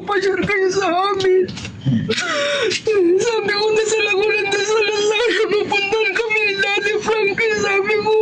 nagpa-share kayo sa amin. Sabi ko, nasa Lagunan, nasa Lazaro, napuntahan kami ni Daddy Frankie. Sabi ko,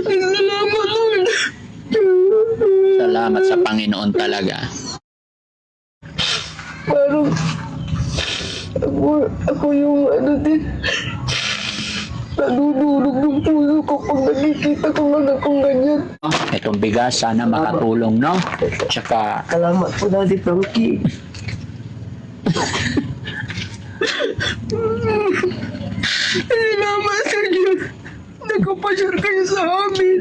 salamat, Lord. Salamat sa Panginoon talaga. Parang, ako yung ano din, nadudulog ng puso ko pag nakikita ko na akong ganyan. Itong bigas, sana makatulong, no? Tsaka, Salamat po, Daddy Frankie. Salamat sa Diyos. Nagpa-share kayo sa amin.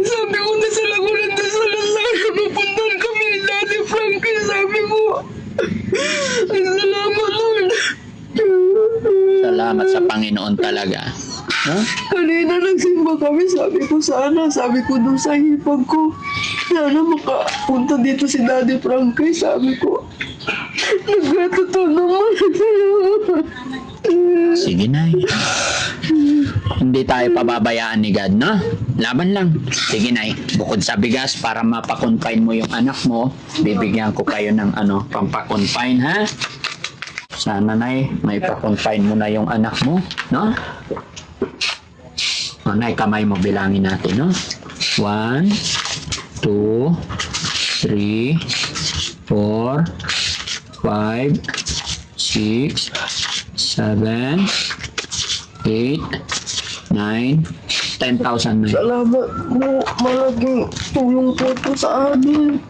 Sabi ko, nasa Lagunan, nasa Lazaro, napuntahan kami ni Daddy Frankie. Sabi ko, salamat, Lord. salamat sa Panginoon talaga. No? Kanina nagsimba kami, sabi ko doon sa hipag ko, sana makapunta dito si Daddy Frankie, sabi ko. Nagkatotoo naman. Sige na. Hindi tayo pababayaan ni God, no? Laban lang. Sige na. Bukod sa bigas, para mapakonfine mo yung anak mo, bibigyan ko kayo ng pampakonfine, ha? Sana na may pakonfine mo na yung anak mo, no? O, Nay, kamay mo, bilangin natin, no? 1, 2, 3, 4, 5, 6, 7, 8, 9, 10,000 na. Salamat mo, malaking tulong po ito sa amin.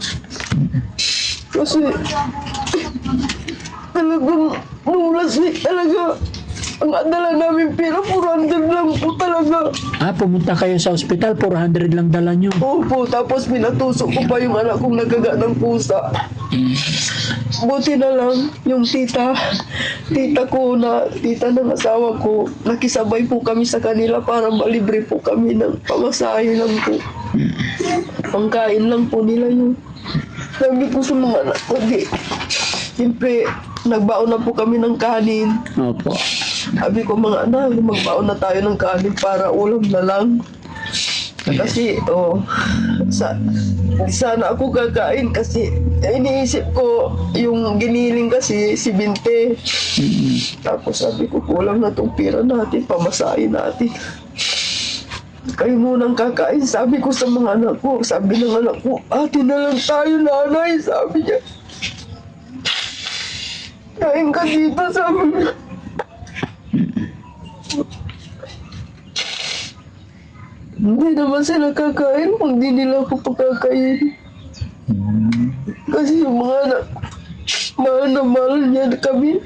Kasi, talagang, nung last week talaga, ang dala namin pera, 400 lang po talaga. Pumunta kayo sa ospital, 400 lang dala nyo. Opo, tapos pinatusok ko pa yung anak kong nagaga ng pusa. Buti na lang, yung tita ng asawa ko, nakisabay po kami sa kanila para malibre po kami ng pamasahe lang po. Pangkain lang po nila yun. Sabi ko sa mga anak ko, siyempre, nagbaon na po kami ng kanin. Opo. Sabi ko, mga anak, magbaon na tayo ng kanin para ulam na lang. Kasi, sana ako kakain kasi iniisip ko yung giniling kasi si Binte. Tapos sabi ko, kulang na itong pera natin, pamasahin natin. Kayo munang kakain, sabi ko sa mga anak ko. Sabi ng anak ko, ate na lang tayo, nanay, sabi niya. Kain ka dito, sabi niya. Hindi naman sila kakain kung di nila ako pagkakain. Kasi yung mga anak, mahal na mahal niya kami.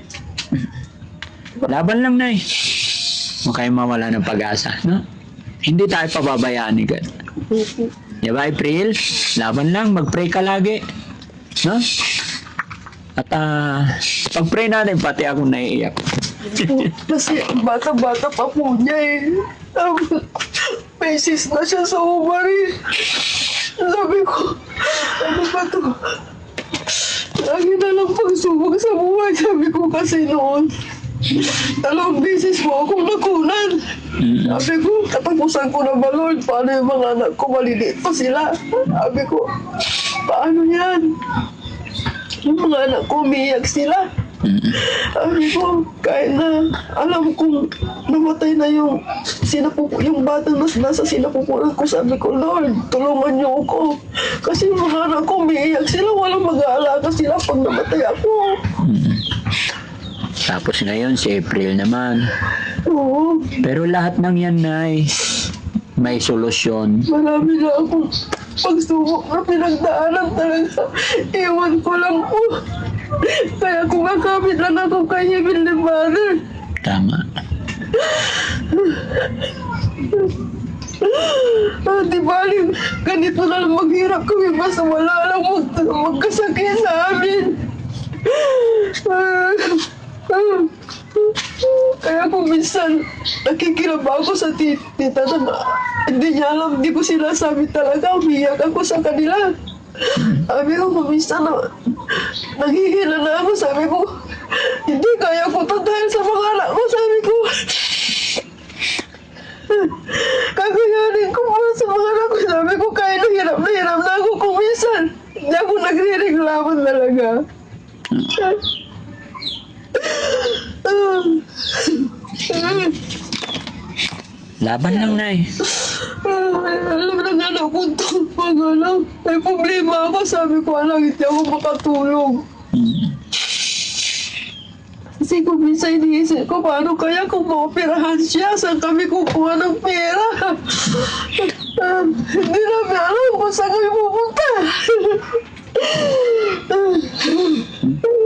Laban lang, Nay. Huwag kayong mawala ng pag-asa, no? Hindi tayo pababayaan ni God. Diba, April? Laban lang, mag-pray ka lagi. No? At pag-pray natin, pati ako naiiyak. Kasi bata-bata pa po niya eh. May cyst na siya sa ovary. Sabi ko, ano ba to? Lagi na lang pagsubok sa buhay. Sabi ko kasi noon, 2 beses po akong nakunan. Sabi ko, katapusan ko na ba, Lord? Paano yung mga anak ko? Maliliit pa sila. Sabi ko, paano yan? Yung mga anak ko, umiiyak sila. Sabi ko, kahit na alam kong namatay na yung batang nasa sinapupunan ko, sabi ko, Lord, tulungan niyo ako. Kasi yung mga anak ko, umiiyak sila, walang mag-aalaga sila pag namatay ako. Tapos ngayon, si April naman. Oo, Pero lahat ng yan, Nay, may solusyon. marami na akong pagsubok na pinagdaanan talaga. Iwan ko lang po. Kaya kung kakapit lang ako kay Heavenly Father. Tama. Di bali, ganito na lang maghirap kami basta wala lang magkasakit sa amin. Kaya kung minsan nakikilaba ako sa tita na hindi niya alam, hindi ko sinasabi talaga, umiyak ako sa kanila. Sabi ko, kung minsan naghihila na ako, sabi ko, hindi kaya ko to dahil sa mga anak ko, sabi ko. Kakayanin ko po sa mga anak ko, sabi ko, kahit na hirap na ako kung minsan. Hindi ako nagre-regret talaga. Laban lang, Nay. Alam na nga na punto. Pag alam, may problema ako. Sabi ko, alam, hindi ako makatulong. Kasi kung minsan iniisip ko, paano kaya kung maoperahan siya? Saan kami kukuha ng pera? Hindi namin alam kung saan kami pupunta.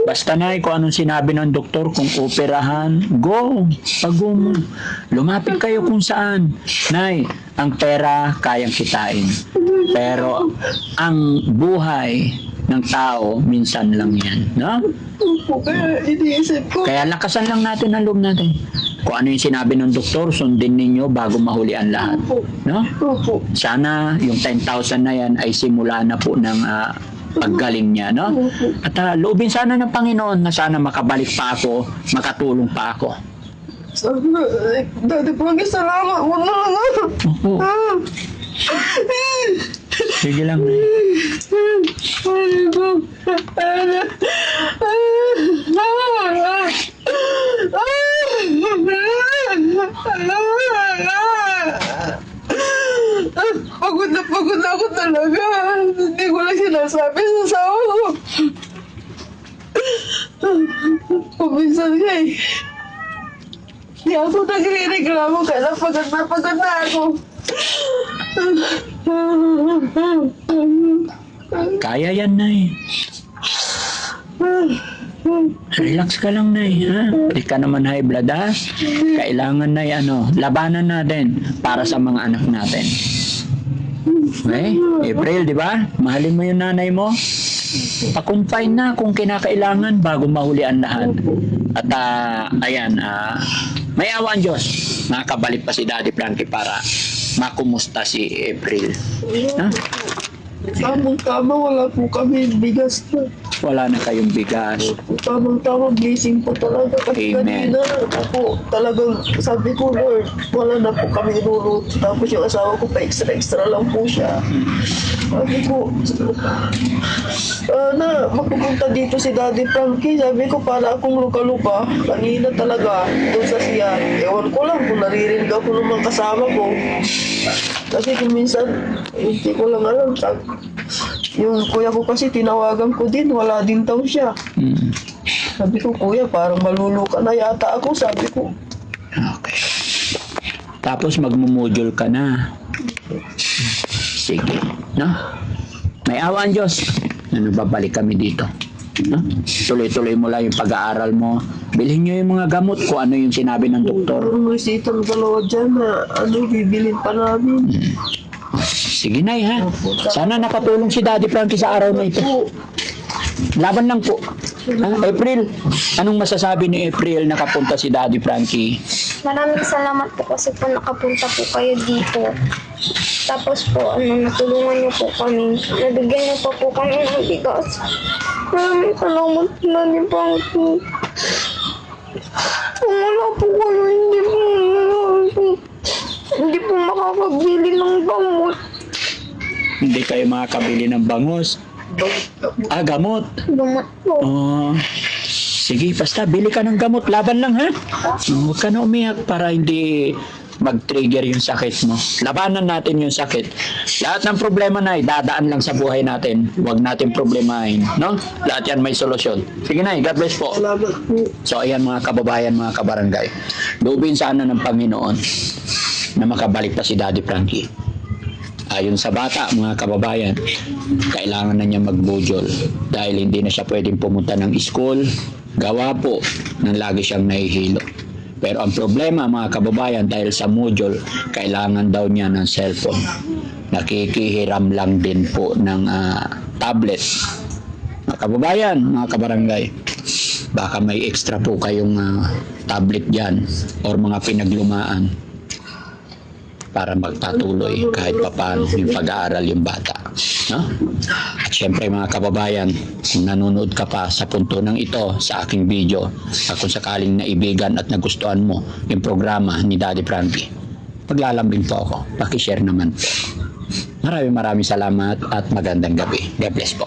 Basta, Nay, kung anong sinabi ng doktor, kung operahan, go. Pag-go mo. Lumapit kayo kung saan. Nay, ang pera kayang kitain. Pero ang buhay ng tao, minsan lang yan. No? Opo, kaya iniisip ko. Kaya lakasan lang natin ang loob natin. Kung ano yung sinabi ng doktor, sundin ninyo bago mahuli ang lahat. Opo. No? Opo. Sana yung 10,000 na yan ay simula na po ng paggaling niya, no? At loobin sana ng Panginoon na sana makabalik pa ako, makatulong pa ako. Sana, Daddy Frankie, salamat mo na lang. Opo. Sige lang, Nay. Pagod na ako talaga. Hindi ko lang sinasabi sa asawa ko. Kuminsan nga eh. Hindi ako nagre-reklamo kaya pagod na ako. Kaya yan, Nay. Relax ka lang, Nay, ha? Di ka naman high blood, ha? Kailangan, Nay, labanan natin para sa mga anak natin. Okay? April, di ba? Mahalin mo yung nanay mo. Pa-confine na kung kinakailangan bago mahuli ang lahat. At ayan, may awa ang Diyos. Makakabalik pa si Daddy Frankie para makumusta si April. Ha? Tamang-tama, wala po kami bigas na. Wala na kayong bigas. Tamang-tama, blessing po talaga. Kasi Amen. kanina, po, talagang sabi ko, Lord, wala na po kami inuluto. Tapos yung asawa ko pa extra lang po siya. Sabi ko, na mapupunta dito si Daddy Frankie. Sabi ko, para akong luka-luka. Kanina talaga, doon sa siya. Ewan ko lang kung naririnig ako ng mga kasama ko. Kasi kung minsan, hindi ko lang alam. Yung kuya ko kasi tinawagan ko din, wala din daw siya. Sabi ko, kuya, parang maluluka na yata ako, sabi ko. Okay. Tapos magmumodule ka na. Sige. No? May awa ang Diyos. Babalik kami dito. No? Tuloy-tuloy mo lang yung pag-aaral mo. Bilhin nyo yung mga gamot kung ano yung sinabi ng doktor. Parang may sitang dalawa dyan na bibilin pa namin. Sige, Nay, ha? Sana nakatulong si Daddy Frankie sa araw na ito. Laban lang po. April, anong masasabi ni April nakapunta si Daddy Frankie? Maraming salamat po kasi po nakapunta po kayo dito. Tapos po, natulungan niyo po kami. Nabigyan niyo pa po kami ng bigas. Maraming salamat na ni Frankie. Kung wala po kayo, hindi po makakabili ng gamot. Hindi kayo makakabili ng bangus. Gamot. Gamot po. Oh, sige, basta bili ka ng gamot. Laban lang, ha? Huwag ka na umiyak para hindi mag-trigger yung sakit mo. Labanan natin yung sakit. Lahat ng problema na dadaan lang sa buhay natin. Huwag natin problemahin. No? Lahat yan may solusyon. Sige na, God bless po. Salamat po. So ayan mga kababayan, mga kabarangay. Loobin sana ng Panginoon na makabalik pa si Daddy Frankie. Ayon sa bata, mga kababayan, kailangan na niya magbujol dahil hindi na siya pwedeng pumunta ng school. Gawa po nang lagi siyang nahihilo. Pero ang problema, mga kababayan, dahil sa module, kailangan daw niya ng cellphone. Nakikihiram lang din po ng tablet. Mga kababayan, mga kabarangay, baka may extra po kayong tablet dyan or mga pinaglumaan para magpatuloy kahit papaano yung pag-aaral yung bata. No? At syempre mga kababayan, kung nanonood ka pa sa punto ng ito sa aking video, at kung sakaling naibigan at nagustuhan mo yung programa ni Daddy Frankie, maglalambing po ako. Pakishare naman po. Maraming salamat at magandang gabi. God bless po.